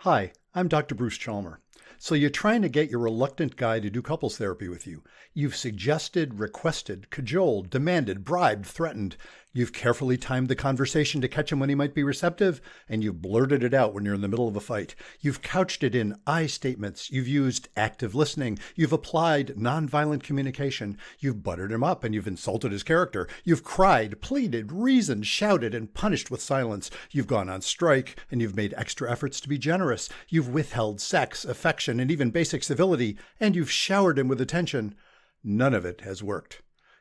Hi, I'm Dr. Bruce Chalmer. So you're trying to get your reluctant guy to do couples therapy with you. You've suggested, requested, cajoled, demanded, bribed, threatened. You've carefully timed the conversation to catch him when he might be receptive, and you've blurted it out when you're in the middle of a fight. You've couched it in I statements. You've used active listening. You've applied nonviolent communication. You've buttered him up and you've insulted his character. You've cried, pleaded, reasoned, shouted, and punished with silence. You've gone on strike and you've made extra efforts to be generous. You've withheld sex, affection, and even basic civility, and you've showered him with attention. None of it has worked.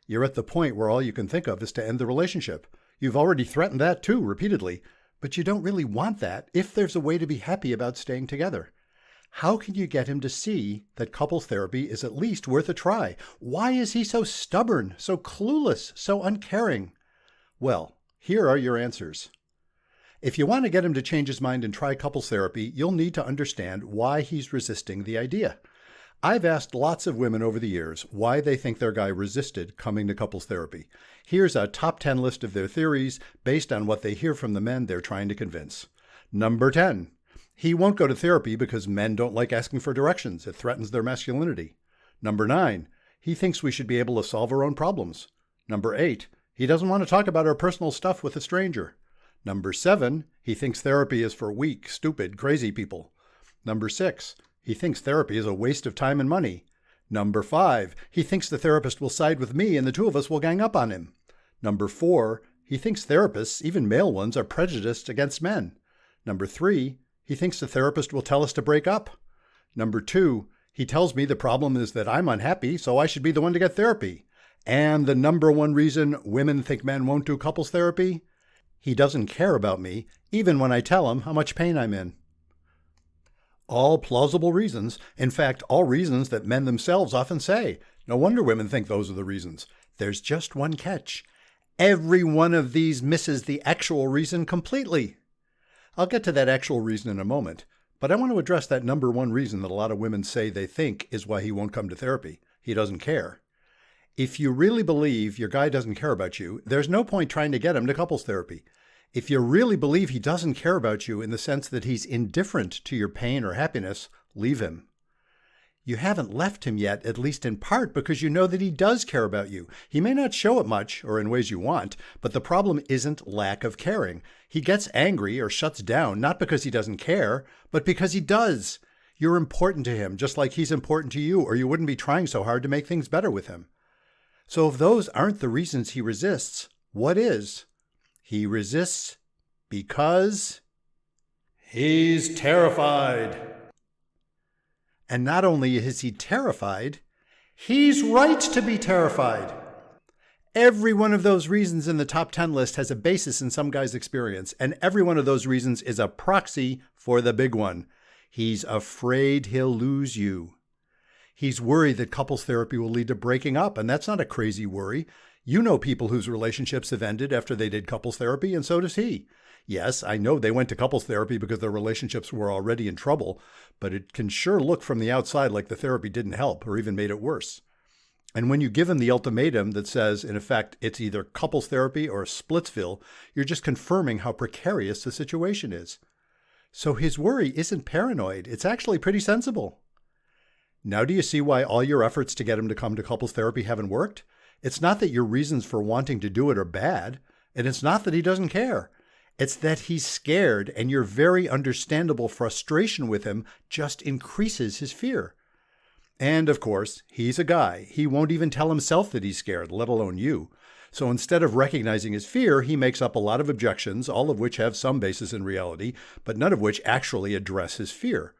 You're at the point where all you can think of is to end the relationship. You've already threatened that too, repeatedly, but you don't really want that if there's a way to be happy about staying together. How can you get him to see that couples therapy is at least worth a try? Why is he so stubborn, so clueless, so uncaring? Well, here are your answers. If you want to get him to change his mind and try couples therapy, you'll need to understand why he's resisting the idea. I've asked lots of women over the years why they think their guy resisted coming to couples therapy. Here's a top 10 list of their theories based on what they hear from the men they're trying to convince. Number 10. He won't go to therapy because men don't like asking for directions. It threatens their masculinity. Number 9. He thinks we should be able to solve our own problems. Number 8. He doesn't want to talk about our personal stuff with a stranger. Number 7. He thinks therapy is for weak, stupid, crazy people. Number 6. He thinks therapy is a waste of time and money. Number 5, he thinks the therapist will side with me and the two of us will gang up on him. Number 4, he thinks therapists, even male ones, are prejudiced against men. Number 3, he thinks the therapist will tell us to break up. Number 2, he tells me the problem is that I'm unhappy, so I should be the one to get therapy. And the number one reason women think men won't do couples therapy? He doesn't care about me, even when I tell him how much pain I'm in. All plausible reasons. In fact, all reasons that men themselves often say. No wonder women think those are the reasons. There's just one catch. Every one of these misses the actual reason completely. I'll get to that actual reason in a moment, but I want to address that number one reason that a lot of women say they think is why he won't come to therapy. He doesn't care. If you really believe your guy doesn't care about you, there's no point trying to get him to couples therapy. If you really believe he doesn't care about you in the sense that he's indifferent to your pain or happiness, leave him. You haven't left him yet, at least in part, because you know that he does care about you. He may not show it much or in ways you want, but the problem isn't lack of caring. He gets angry or shuts down, not because he doesn't care, but because he does. You're important to him, just like he's important to you, or you wouldn't be trying so hard to make things better with him. So if those aren't the reasons he resists, what is? He resists because he's terrified. And not only is he terrified, he's right to be terrified. Every one of those reasons in the top 10 list has a basis in some guy's experience, and every one of those reasons is a proxy for the big one. He's afraid he'll lose you. He's worried that couples therapy will lead to breaking up, and that's not a crazy worry. You know people whose relationships have ended after they did couples therapy, and so does he. Yes, I know they went to couples therapy because their relationships were already in trouble, but it can sure look from the outside like the therapy didn't help or even made it worse. And when you give him the ultimatum that says, in effect, it's either couples therapy or Splitsville, you're just confirming how precarious the situation is. So his worry isn't paranoid. It's actually pretty sensible. Now do you see why all your efforts to get him to come to couples therapy haven't worked? It's not that your reasons for wanting to do it are bad, and it's not that he doesn't care. It's that he's scared, and your very understandable frustration with him just increases his fear. And, of course, he's a guy. He won't even tell himself that he's scared, let alone you. So instead of recognizing his fear, he makes up a lot of objections, all of which have some basis in reality, but none of which actually address his fear.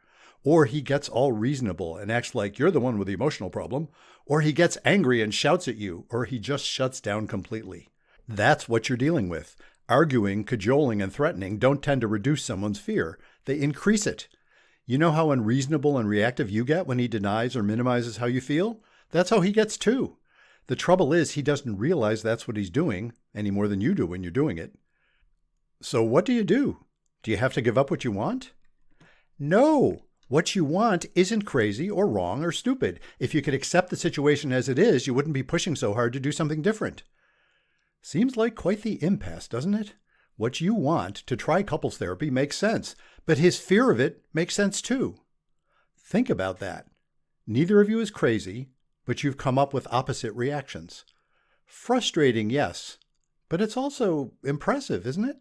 Or he gets all reasonable and acts like you're the one with the emotional problem, or he gets angry and shouts at you, or he just shuts down completely. That's what you're dealing with. Arguing, cajoling, and threatening don't tend to reduce someone's fear. They increase it. You know how unreasonable and reactive you get when he denies or minimizes how you feel? That's how he gets too. The trouble is he doesn't realize that's what he's doing any more than you do when you're doing it. So what do? Do you have to give up what you want? No. What you want isn't crazy or wrong or stupid. If you could accept the situation as it is, you wouldn't be pushing so hard to do something different. Seems like quite the impasse, doesn't it? What you want to try couples therapy makes sense, But his fear of it makes sense too. Think about that. Neither of you is crazy, but you've come up with opposite reactions. Frustrating, yes, but it's also impressive, isn't it?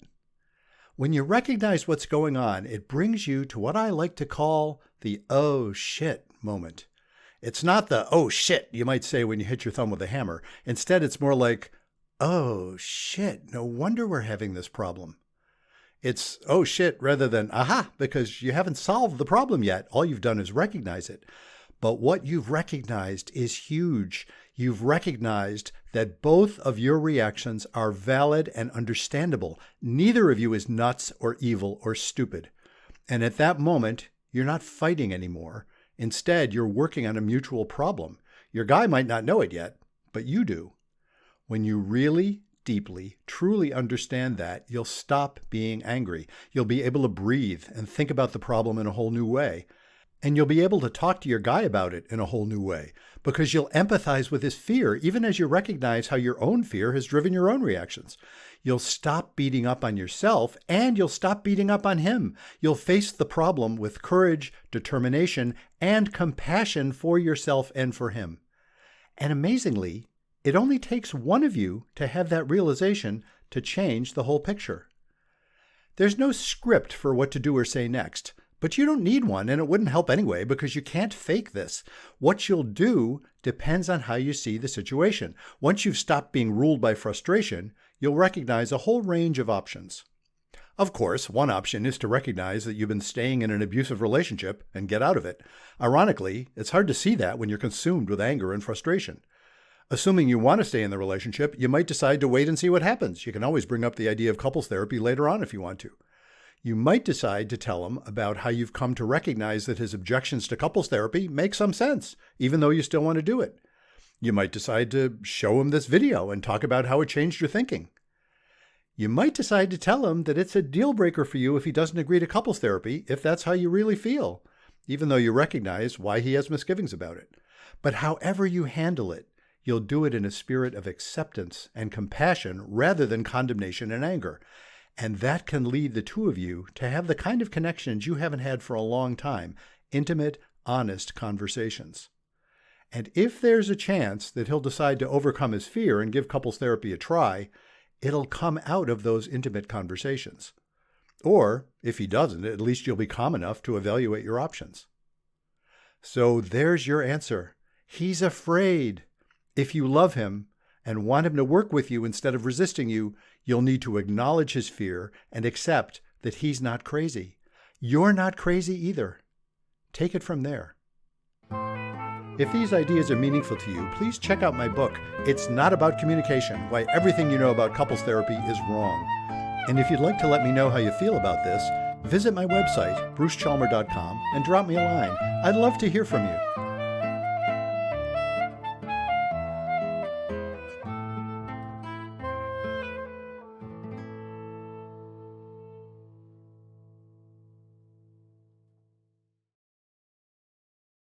When you recognize what's going on, it brings you to what I like to call the oh shit moment. It's not the oh shit you might say when you hit your thumb with a hammer. Instead, it's more like, oh shit, no wonder we're having this problem. It's oh shit rather than aha, because you haven't solved the problem yet. All you've done is recognize it. But what you've recognized is huge. You've recognized that both of your reactions are valid and understandable. Neither of you is nuts or evil or stupid. And at that moment, you're not fighting anymore. Instead, you're working on a mutual problem. Your guy might not know it yet, but you do. When you really, deeply, truly understand that, you'll stop being angry. You'll be able to breathe and think about the problem in a whole new way. And you'll be able to talk to your guy about it in a whole new way because you'll empathize with his fear, even as you recognize how your own fear has driven your own reactions. You'll stop beating up on yourself and you'll stop beating up on him. You'll face the problem with courage, determination, and compassion for yourself and for him. And amazingly, it only takes one of you to have that realization to change the whole picture. There's no script for what to do or say next. But you don't need one, and it wouldn't help anyway because you can't fake this. What you'll do depends on how you see the situation. Once you've stopped being ruled by frustration, you'll recognize a whole range of options. Of course, one option is to recognize that you've been staying in an abusive relationship and get out of it. Ironically, it's hard to see that when you're consumed with anger and frustration. Assuming you want to stay in the relationship, you might decide to wait and see what happens. You can always bring up the idea of couples therapy later on if you want to. You might decide to tell him about how you've come to recognize that his objections to couples therapy make some sense, even though you still want to do it. You might decide to show him this video and talk about how it changed your thinking. You might decide to tell him that it's a deal breaker for you if he doesn't agree to couples therapy, if that's how you really feel, even though you recognize why he has misgivings about it. But however you handle it, you'll do it in a spirit of acceptance and compassion rather than condemnation and anger. And that can lead the two of you to have the kind of connections you haven't had for a long time, intimate, honest conversations. And if there's a chance that he'll decide to overcome his fear and give couples therapy a try, it'll come out of those intimate conversations. Or, if he doesn't, at least you'll be calm enough to evaluate your options. So there's your answer. He's afraid. If you love him and want him to work with you instead of resisting you, you'll need to acknowledge his fear and accept that he's not crazy. You're not crazy either. Take it from there. If these ideas are meaningful to you, please check out my book, It's Not About Communication: Why Everything You Know About Couples Therapy is Wrong. And if you'd like to let me know how you feel about this, visit my website, brucechalmer.com, and drop me a line. I'd love to hear from you.